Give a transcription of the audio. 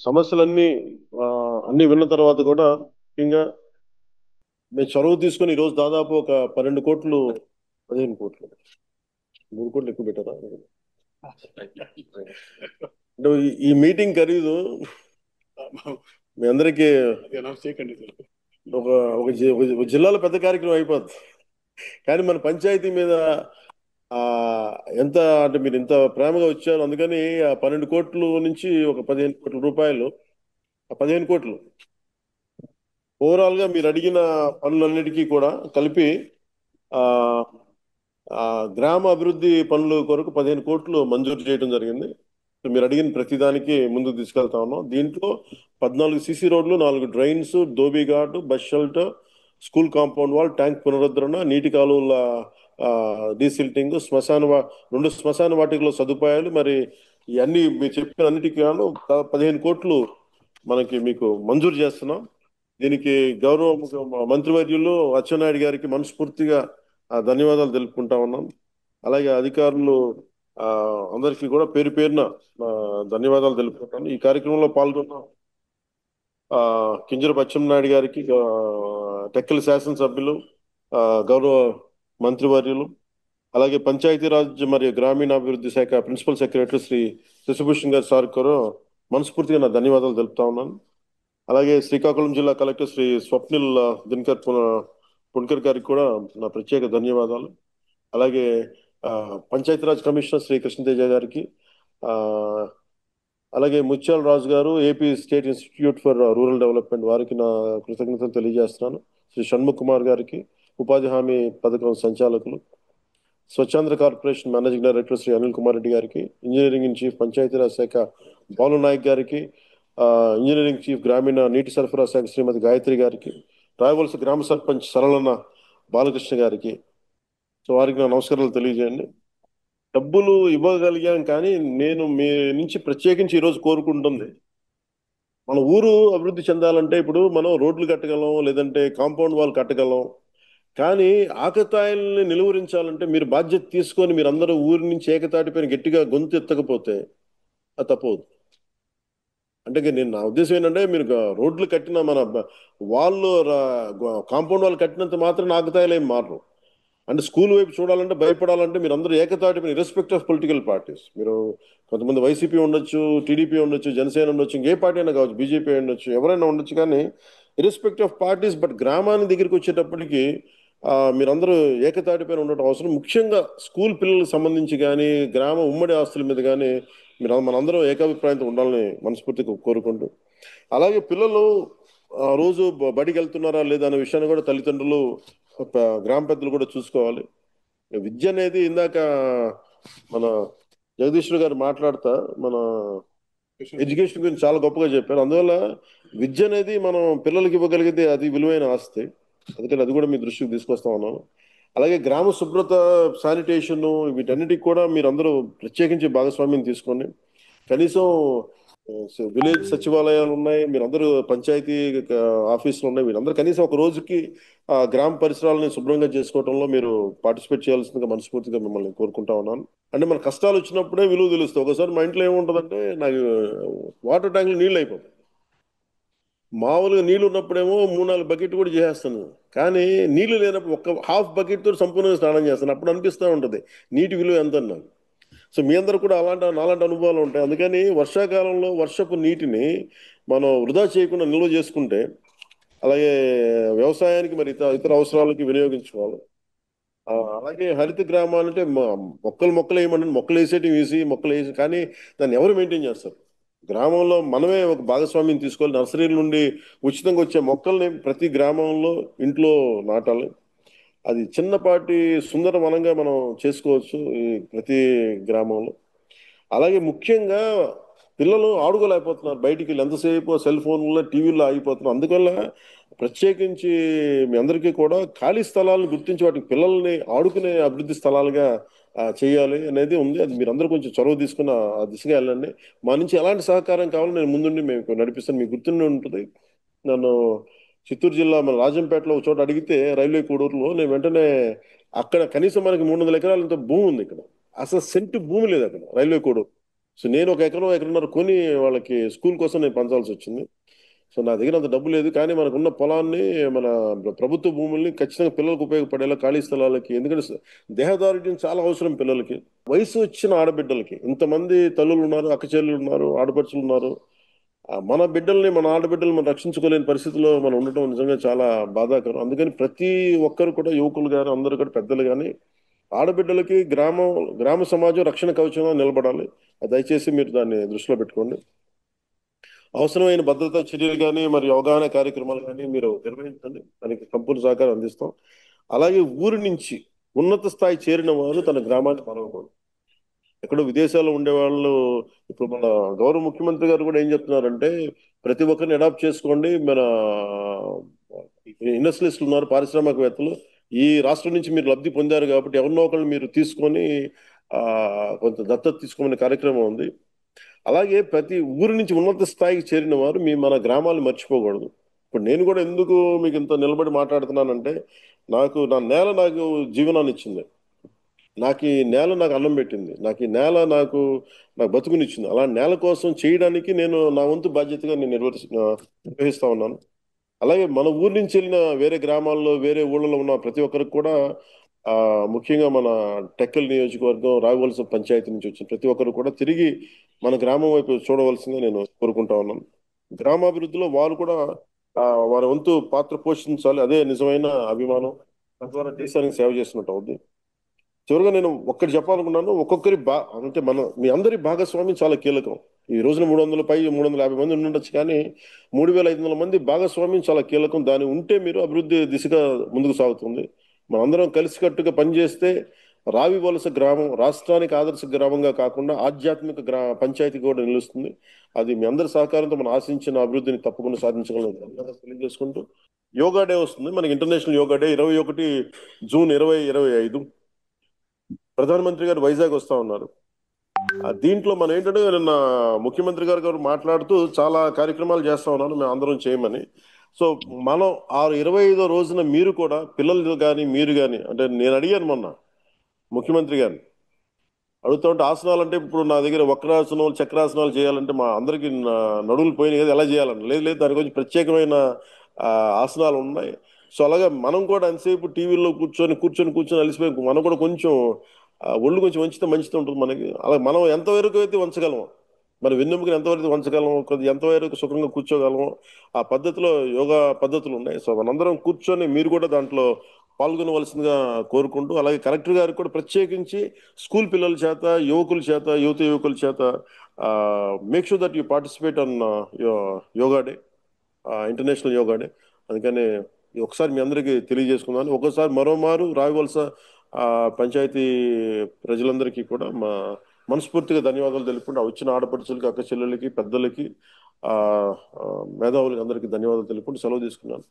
సమస్యలన్నీ అన్ని విన్న తర్వాత కూడా ముఖ్యంగా మేము చొరవ తీసుకొని ఈరోజు దాదాపు ఒక 12 కోట్లు, 15 కోట్లు, 3 కోట్లు ఎక్కువ పెట్టారా? అంటే ఈ మీటింగ్ ఖరీదు మీ అందరికీ ఒక ఒక జిల్లాలో పెద్ద కార్యక్రమం అయిపోద్ది. కానీ మన పంచాయతీ మీద ఆ ఎంత అంటే మీరు ఇంత ప్రేమగా వచ్చారు, అందుకని ఆ 12 కోట్లు నుంచి ఒక 15 కోట్ల రూపాయలు, ఆ 15 కోట్లు ఓవరాల్ గా మీరు అడిగిన పనులన్నిటికీ కూడా కలిపి ఆ ఆ గ్రామ అభివృద్ధి పనుల కొరకు 15 కోట్లు మంజూరు చేయడం జరిగింది. మీరు అడిగిన ప్రతిదానికి ముందుకు తీసుకెళ్తా ఉన్నాం. దీంట్లో 14 సిసి రోడ్లు, 4 drains, dhobi ghat, bus shelter, school compound wall, tank పునరుద్ధరణ, నీటి కాలువల డీసిల్టింగ్, 2 శ్మశాన వాటికలో సదుపాయాలు, మరి ఇవన్నీ మీరు చెప్పిన అన్నిటికీ గాను 15 కోట్లు మనకి మీకు మంజూరు చేస్తున్నాం. దీనికి గౌరవ మంత్రివర్యులు అచ్చెన్నాయుడు గారికి మనస్ఫూర్తిగా ధన్యవాదాలు తెలుపుకుంటా ఉన్నాం. అలాగే అధికారులు ఆ, అందరికీ కూడా పేరు పేరున ధన్యవాదాలు తెలుపుకుంటాను. ఈ కార్యక్రమంలో పాల్గొన్న ఆ, కింజరపు అచ్చెన్నాయుడు గారికి, టెక్కలి శాసనసభ్యులు, గౌరవ మంత్రివర్యులు, అలాగే పంచాయతీరాజ్ మరియు గ్రామీణాభివృద్ధి శాఖ ప్రిన్సిపల్ సెక్రటరీ శ్రీ శశిభూషణ్ గారి సార్ కూడా మనస్ఫూర్తిగా నా ధన్యవాదాలు తెలుపుతా ఉన్నాను. అలాగే శ్రీకాకుళం జిల్లా కలెక్టర్ శ్రీ స్వప్నిల్ దినకర్ పుణ్కర్ గారికి కూడా నా ప్రత్యేక ధన్యవాదాలు. అలాగే పంచాయతీరాజ్ కమిషనర్ శ్రీ కృష్ణతేజ గారికి, ఆ, అలాగే ముత్యాల రాజు గారు, AP state institute for rural development, వారికి నా కృతజ్ఞతలు తెలియజేస్తున్నాను. శ్రీ షణ్ముఖ్ కుమార్ గారికి, ఉపాధి హామీ పథకం సంచాలకులు, Swachhandhra corporation managing director Shri Anil Kumar Reddy గారికి, ఇంజనీరింగ్ ఇన్ చీఫ్ పంచాయతీరాజ్ శాఖ బాలు నాయక్ గారికి, ఇంజనీరింగ్ చీఫ్ గ్రామీణ నీటి సరఫరా శాఖ శ్రీమతి గాయత్రి గారికి, రాయవలస గ్రామ సర్పంచ్ సరళన బాలకృష్ణ గారికి, సో వారికి నా నమస్కారాలు తెలియజేయండి. డబ్బులు ఇవ్వగలిగాం, కానీ నేను మీ నుంచి ప్రత్యేకించి ఈరోజు కోరుకుంటుంది, మన ఊరు అభివృద్ధి చెందాలంటే ఇప్పుడు మనం రోడ్లు కట్టగలం, లేదంటే కాంపౌండ్ వాల్ కట్టగలం, కానీ ఆకతాయిల్ని నిలువరించాలంటే మీరు బాధ్యత తీసుకొని మీరందరూ ఊరి నుంచి ఏకతాటిపైన గట్టిగా గొంతు ఎత్తకపోతే అది తప్పదు. అంటే నేను నా ఉద్దేశం ఏంటంటే, మీరు రోడ్లు కట్టిన మన వాళ్ళు కాంపౌండ్ వాళ్ళు కట్టినంత మాత్రం ఆకతాయిలు ఏం మారరు. అంటే స్కూల్ వైపు చూడాలంటే, భయపడాలంటే మీరు అందరూ ఏకతాటిపైన ఇర్రెస్పెక్ట్ ఆఫ్ పొలిటికల్ పార్టీస్, మీరు కొంతమంది వైసీపీ ఉండొచ్చు, టీడీపీ ఉండొచ్చు, జనసేన ఉండొచ్చు, ఇంకే పార్టీ అయినా కావచ్చు, బీజేపీ ఉండొచ్చు, ఎవరైనా ఉండొచ్చు, కానీ ఇర్రెస్పెక్ట్ ఆఫ్ పార్టీస్, బట్ గ్రామానికి దగ్గరికి వచ్చేటప్పటికి మీరందరూ ఏకతాటిపైన ఉండటం అవసరం. ముఖ్యంగా స్కూల్ పిల్లలకు సంబంధించి కానీ, గ్రామ ఉమ్మడి ఆస్తుల మీద కానీ మనందరం ఏకాభిప్రాయంతో ఉండాలని మనస్ఫూర్తిగా కోరుకుంటూ, అలాగే పిల్లలు రోజు బడికి వెళ్తున్నారా లేదా అనే విషయాన్ని కూడా తల్లిదండ్రులు, గ్రామ పెద్దలు కూడా చూసుకోవాలి. విద్య అనేది ఇందాక మన జగదీశ్వర్ గారు మాట్లాడుతా మన ఎడ్యుకేషన్ గురించి చాలా గొప్పగా చెప్పారు. అందువల్ల విద్య అనేది మనం పిల్లలకి ఇవ్వగలిగితే అది విలువైన ఆస్తి. అందుకని అది కూడా మీ దృష్టికి తీసుకొస్తా ఉన్నాను. అలాగే గ్రామ శుభ్రత, శానిటేషన్, వీటన్నిటికి కూడా మీరు అందరూ ప్రత్యేకించి భాగస్వామ్యం తీసుకోండి. కనీసం విలేజ్ సచివాలయాలు ఉన్నాయి, మీరందరూ పంచాయతీ ఆఫీసులు ఉన్నాయి, వీళ్ళందరూ కనీసం ఒక రోజుకి గ్రామ పరిసరాలను శుభ్రంగా చేసుకోవడంలో మీరు పార్టిసిపేట్ చేయాల్సిందిగా మనస్ఫూర్తిగా మిమ్మల్ని కోరుకుంటా ఉన్నాను. అంటే మన కష్టాలు వచ్చినప్పుడే విలువ తెలుస్తుంది. ఒకసారి మా ఇంట్లో ఏముంటుందంటే, నాకు వాటర్ ట్యాంక్లో నీళ్ళు అయిపోతాయి. మామూలుగా నీళ్ళు ఉన్నప్పుడేమో 3-4 బకెట్ కూడా చేసేస్తాను, కానీ నీళ్లు లేనప్పుడు ఒక హాఫ్ బకెట్ తో సంపూర్ణంగా స్నానం చేస్తాను. అప్పుడు అనిపిస్తూ ఉంటుంది నీటి విలువ ఎంత నాకు. సో మీ అందరూ కూడా నాలాంటి అనుభవాలు ఉంటాయి. అందుకని వర్షాకాలంలో వర్షపు నీటిని మనం వృధా చేయకుండా నిల్వ చేసుకుంటే, అలాగే వ్యవసాయానికి మరి ఇతర అవసరాలకి వినియోగించుకోవాలి. అలాగే హరిత గ్రామాలు అంటే మొక్కలు వేయమంటే మొక్కలు వేసేటి వేసి మొక్కలు వేసి, కానీ దాన్ని ఎవరు మెయింటైన్ చేస్తారు? గ్రామంలో మనమే ఒక భాగస్వామ్యం తీసుకోవాలి. నర్సరీల నుండి ఉచితంగా వచ్చే మొక్కల్ని ప్రతి గ్రామంలో ఇంట్లో నాటాలి. అది చిన్నపాటి సుందర వనంగా మనం చేసుకోవచ్చు ఈ ప్రతి గ్రామంలో. అలాగే ముఖ్యంగా పిల్లలు ఆడుకోలేకపోతున్నారు, బయటికి వెళ్ళి ఎంతసేపు సెల్ ఫోన్లో టీవీల్లో ఆగిపోతున్నారు. అందువల్ల ప్రత్యేకించి మీ అందరికీ కూడా ఖాళీ స్థలాలను గుర్తించి వాటికి పిల్లల్ని ఆడుకునే అభివృద్ధి స్థలాలుగా చేయాలి అనేది ఉంది. అది మీరు అందరూ కొంచెం చొరవ తీసుకుని ఆ దిశగా వెళ్ళండి. మా నుంచి ఎలాంటి సహకారం కావాలో నేను ముందుండి మేము నడిపిస్తాను. మీకు గుర్తుండి ఉంటుంది, నన్ను చిత్తూరు జిల్లా మన రాజంపేటలో ఒక చోట అడిగితే, రైల్వే కోడూరులో, నేను వెంటనే అక్కడ కనీసం మనకి 300 ఎకరాలంత భూమి ఉంది ఇక్కడ, అసలు సెంటు భూమి లేదు అక్కడ రైల్వే కోడూరు. సో నేను ఒక ఎకరం ఎకరన్నర కొని వాళ్ళకి స్కూల్ కోసం నేను పంచాల్సి వచ్చింది. సో నా దగ్గర అంత డబ్బు లేదు, కానీ మనకున్న పొలాన్ని, మన ప్రభుత్వ భూముల్ని ఖచ్చితంగా పిల్లలకు ఉపయోగపడేలా ఖాళీ స్థలాలకి, ఎందుకంటే దేహదారుఢ్యం చాలా అవసరం పిల్లలకి. వయసు వచ్చిన ఆడబిడ్డలకి ఇంతమంది తల్లులు ఉన్నారు, అక్క చెల్లెలు ఉన్నారు, ఆడపడుచులు ఉన్నారు. మన బిడ్డల్ని, మన ఆడబిడ్డల్ని మనం రక్షించుకోలేని పరిస్థితిలో మనం ఉండటం నిజంగా చాలా బాధాకరం. అందుకని ప్రతి ఒక్కరు కూడా, యువకులు కానీ అందరూ కూడా, పెద్దలు కానీ, ఆడబిడ్డలకి గ్రామ సమాజం రక్షణ కవచంగా నిలబడాలి. అది దయచేసి మీరు దాన్ని దృష్టిలో పెట్టుకోండి. అవసరమైన భద్రతా చర్యలు కానీ, మరి అవగాహన కార్యక్రమాలు కానీ మీరు నిర్వహించండి. దానికి సంపూర్ణ సహకారం అందిస్తాం. అలాగే ఊరి నుంచి ఉన్నత స్థాయి చేరిన వారు తన గ్రామాన్ని మరవకూడదు. ఎక్కడో విదేశాల్లో ఉండేవాళ్ళు, ఇప్పుడు మన గౌరవ ముఖ్యమంత్రి గారు కూడా ఏం చెప్తున్నారంటే, ప్రతి ఒక్కరిని అడాప్ట్ చేసుకోండి. మన ఇండస్ట్రియలిస్టులు ఉన్నారు, పారిశ్రామికవేత్తలు, ఈ రాష్ట్రం నుంచి మీరు లబ్ధి పొందారు కాబట్టి ఎవరినో ఒకళ్ళు మీరు తీసుకొని ఆ కొంత దత్తత తీసుకోమనే కార్యక్రమం ఉంది. అలాగే ప్రతి ఊరి నుంచి ఉన్నత స్థాయికి చేరిన వారు మన గ్రామాలు మర్చిపోకూడదు. ఇప్పుడు నేను కూడా ఎందుకు మీకు ఇంత నిలబడి మాట్లాడుతున్నానంటే, నా నేల నాకు జీవనాన్ని ఇచ్చింది. నాకు ఈ నేల నాకు అన్నం పెట్టింది. నాకు ఈ నేల నాకు బతుకునిచ్చింది. అలా నేల కోసం చేయడానికి నేను నా వంతు బాధ్యతగా నేను నిర్వహిస్తా ఉన్నాను. అలాగే మన ఊరి నుంచి వెళ్ళిన వేరే గ్రామాల్లో, వేరే ఊళ్ళలో ఉన్న ప్రతి ఒక్కరికి కూడా, ముఖ్యంగా మన టెక్కల్ నియోజకవర్గం, రావివలస పంచాయతీ నుంచి వచ్చిన ప్రతి ఒక్కరు కూడా తిరిగి మన గ్రామం వైపు చూడవలసిందిగా నేను కోరుకుంటా ఉన్నాను. గ్రామాభివృద్ధిలో వారు కూడా ఆ, వారి వంతు పాత్ర పోషించాలి. అదే నిజమైన అభిమానం. తద్వారా దేశానికి సేవ చేసినట్టు అవుద్ది. చివరిగా నేను ఒక్కటి చెప్పాలనుకున్నాను. ఒక్కొక్కరి అంటే మీ అందరి భాగస్వామ్యం చాలా కీలకం. ఈ రోజున 350 మంది ఉండొచ్చు, కానీ 3500 మంది భాగస్వామ్యం చాలా కీలకం. దాని ఉంటే మీరు అభివృద్ధి దిశగా ముందుకు సాగుతుంది. మనందరం కలిసికట్టుగా పనిచేస్తే రావి వలస గ్రామం రాష్ట్రానికి ఆదర్శ గ్రామంగా కాకుండా ఆధ్యాత్మిక పంచాయతీ కూడా నిలుస్తుంది. అది మీ అందరి సహకారంతో మనం ఆశించిన అభివృద్ధిని తప్పకుండా సాధించగలం తెలియజేసుకుంటూ, యోగా డే వస్తుంది మనకి. International yoga day 21 June 2025. ప్రధానమంత్రి గారు వైజాగ్ వస్తా ఉన్నారు. దీంట్లో మనం ఏంటంటే, నిన్న ముఖ్యమంత్రి గారు మాట్లాడుతూ చాలా కార్యక్రమాలు చేస్తా ఉన్నారు, మేము అందరం చేయమని. సో మనం 25వ రోజున మీరు కూడా పిల్లలు కానీ, మీరు కానీ, అంటే నేను అడిగాను మొన్న ముఖ్యమంత్రి గారిని, అడుగుతా ఉంటే ఆసనాలు అంటే, ఇప్పుడు నా దగ్గర వక్రాసనాలు, చక్రాసనాలు చేయాలంటే మా అందరికి నడువులు పోయినాయి కదా, ఎలా చేయాలని. లేదు లేదు, దాని గురించి ప్రత్యేకమైన ఆ, ఆసనాలు ఉన్నాయి. సో అలాగే మనం కూడా ఎంతసేపు టీవీలో కూర్చొని అలసిపోయి మనం కూడా కొంచెం ఒళ్ళు కొంచెం వంచితే మంచిగా ఉంటుంది మనకి. అలా మనం ఎంతవరకు అయితే వంచగలం, మన వెన్నెముకని ఎంతవరకు వంచగలం, కొద్దిగా ఎంతవరకు సుఖంగా కూర్చోగలం, ఆ పద్ధతిలో యోగా పద్ధతులు ఉన్నాయి. సో మనందరం కూర్చొని మీరు కూడా దాంట్లో పాల్గొనవలసిందిగా కోరుకుంటూ, అలాగే కలెక్టర్ గారికి కూడా ప్రత్యేకించి స్కూల్ పిల్లల చేత, యువకుల చేత, యువకుల చేత make sure that you participate on yoga day, international yoga day. అందుకని ఒకసారి మీ అందరికీ తెలియజేసుకున్నాను. ఒకసారి మరోమారు రావివలస ఆ, పంచాయతీ ప్రజలందరికీ కూడా మనస్ఫూర్తిగా ధన్యవాదాలు తెలుపుకుంటూ, వచ్చిన ఆడపడుచులకి, అక్క చెల్లెలకి, పెద్దలకి, ఆ ఆ, మేధావులకి అందరికీ ధన్యవాదాలు తెలుపుకుంటూ సెలవు తీసుకున్నాను.